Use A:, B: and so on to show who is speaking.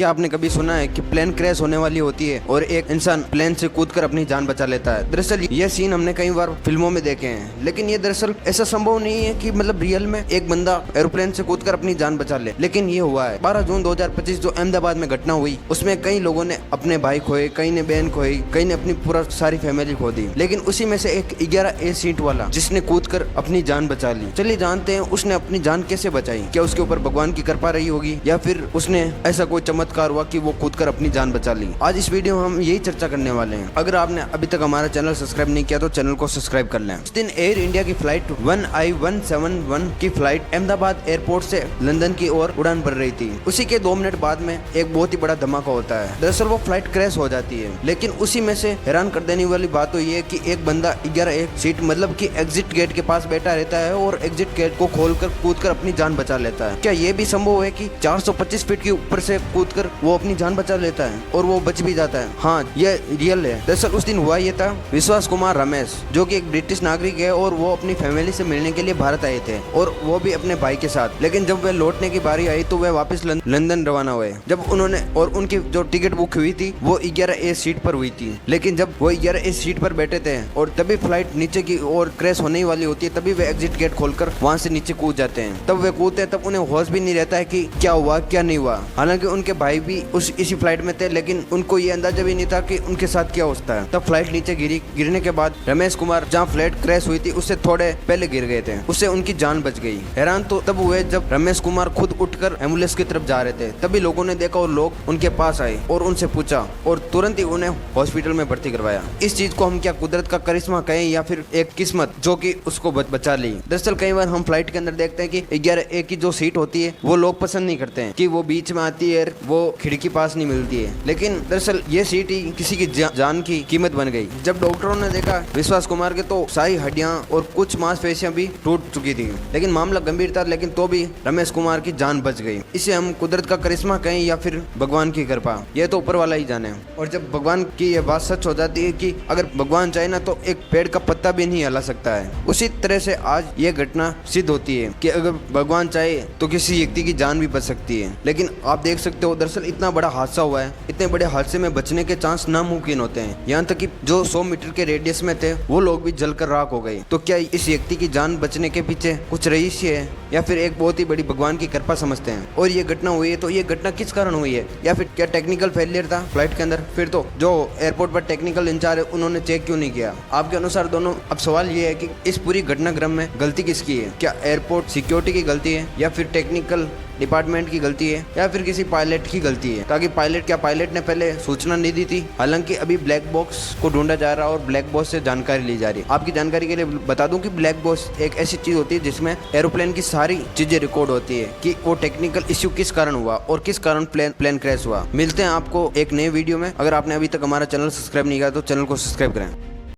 A: क्या आपने कभी सुना है कि प्लेन क्रैश होने वाली होती है और एक इंसान प्लेन से कूदकर अपनी जान बचा लेता है। दरअसल ये सीन हमने कई बार फिल्मों में देखे हैं, लेकिन ये दरअसल ऐसा संभव नहीं है कि मतलब रियल में एक बंदा एरोप्लेन से कूदकर अपनी जान बचा ले, लेकिन ये हुआ है। 12 जून 2025 जो अहमदाबाद में घटना हुई, उसमें कई लोगों ने अपने भाई खोए, कई ने बहन खोई, कई ने अपनी पूरा सारी फैमिली खो दी, लेकिन उसी में से एक 11A सीट वाला जिसने कूदकर अपनी जान बचा ली। चलिए जानते हैं उसने अपनी जान कैसे बचाई। क्या उसके ऊपर भगवान की कृपा रही होगी या फिर उसने ऐसा कोई चमत्कार हुआ कि वो कूदकर अपनी जान बचा ली। आज इस वीडियो में हम यही चर्चा करने वाले हैं। अगर आपने अभी तक हमारा चैनल सब्सक्राइब नहीं किया तो चैनल को सब्सक्राइब कर लें। इस दिन एयर इंडिया की फ्लाइट 1I171 की फ्लाइट अहमदाबाद एयरपोर्ट से लंदन की ओर उड़ान भर रही थी। उसी के 2 मिनट बाद में एक बहुत ही बड़ा धमाका होता है। दरअसल वो फ्लाइट क्रैश हो जाती है, लेकिन उसी में से हैरान कर देने वाली बात तो ये है कि एक बंदा 11A सीट मतलब कि एग्जिट गेट के पास बैठा रहता है और एग्जिट गेट को खोलकर कूदकर अपनी जान बचा लेता है। क्या ये भी संभव है कि 425 फीट के ऊपर से कूदकर वो अपनी जान बचा लेता है और वो बच भी जाता है? हाँ, ये रियल है। दरअसल उस दिन हुआ ये था, विश्वास कुमार रमेश जो कि एक ब्रिटिश नागरिक है और वो अपनी फैमिली से मिलने के लिए भारत आए थे और वो भी अपने भाई के साथ। लेकिन जब वे लौटने की बारी आई तो वे वापस लंदन रवाना हुए। जब उन्होंने और उनकी जो टिकट बुक हुई थी वो 11A सीट पर हुई थी, लेकिन जब वो 11A सीट पर बैठे थे और तभी फ्लाइट नीचे की ओर क्रैश होने वाली होती है, तभी वे एग्जिट गेट खोलकर वहाँ से नीचे कूद जाते हैं। तब वे कूदते हैं, तब उन्हें होश भी नहीं रहता है कि क्या हुआ क्या नहीं हुआ। हालांकि उनके भाई भी इसी फ्लाइट में थे, लेकिन उनको ये अंदाजा भी नहीं था कि उनके साथ क्या होता है। तब फ्लाइट नीचे गिरने के बाद रमेश कुमार जहाँ फ्लाइट क्रैश हुई थी उससे थोड़े पहले गिर गए थे, उससे उनकी जान बच गई। हैरान तो तब हुए जब रमेश कुमार खुद उठकर एम्बुलेंस की तरफ जा रहे थे, तभी लोगों ने देखा और लोग उनके पास आए और उनसे पूछा और तुरंत ही उन्हें हॉस्पिटल में भर्ती करवाया। इस चीज को हम क्या कुदरत का करिश्मा कहें या फिर एक किस्मत जो कि उसको बचा ली। दरअसल कई बार हम फ्लाइट के अंदर देखते हैं कि 11A की जो सीट होती है वो लोग पसंद नहीं करते हैं कि वो बीच में आती है, वो खिड़की पास नहीं मिलती है, लेकिन दरअसल ये सीट ही किसी की जान की कीमत बन गई। जब डॉक्टरों ने देखा विश्वास कुमार के तो सारी हड्डियां और कुछ मांसपेशियां भी टूट चुकी थी, लेकिन मामला गंभीर था, लेकिन तो भी रमेश कुमार की जान बच गई। इसे हम कुदरत का करिश्मा कहें या फिर भगवान की कृपा, यह तो ऊपर वाला ही जाने। और जब भगवान की यह बात सच हो जाती है कि अगर भगवान चाहे ना तो एक पेड़ का पत्ता भी नहीं हिला सकता है, उसी तरह से आज ये घटना सिद्ध होती है कि अगर भगवान चाहे तो किसी व्यक्ति की जान भी बच सकती है। लेकिन आप देख सकते हो दरअसल इतना बड़ा हादसा हुआ है, इतने बड़े हादसे में बचने के चांस नामुमकिन होते हैं। यहाँ तक कि जो 100 मीटर के रेडियस में थे वो लोग भी जलकर राख हो गए। तो क्या इस व्यक्ति की जान बचने के पीछे कुछ रहस्य है या फिर एक बहुत ही बड़ी भगवान की कृपा समझते हैं? और ये घटना हुई है तो ये घटना किस कारण हुई है, या फिर क्या टेक्निकल फेलियर था फ्लाइट के अंदर? फिर तो जो एयरपोर्ट पर टेक्निकल इंचार्ज है उन्होंने चेक क्यों नहीं किया? आपके अनुसार दोनों? अब सवाल ये है कि इस पूरी घटनाक्रम में गलती किसकी है? क्या एयरपोर्ट सिक्योरिटी की गलती है या फिर टेक्निकल डिपार्टमेंट की गलती है या फिर किसी पायलट की गलती है? ताकि पायलट ने पहले सूचना नहीं दी थी? हालांकि अभी ब्लैक बॉक्स को ढूंढा जा रहा है और ब्लैक बॉक्स से जानकारी ली जा रही है। आपकी जानकारी के लिए बता दूं कि ब्लैक बॉक्स एक ऐसी चीज होती है जिसमें एरोप्लेन की सारी चीजें रिकॉर्ड होती है कि वो टेक्निकल इश्यू किस कारण हुआ और किस कारण प्लेन क्रैश हुआ। मिलते हैं आपको एक नए वीडियो में। अगर आपने अभी तक हमारा चैनल सब्सक्राइब नहीं किया तो चैनल को सब्सक्राइब करें।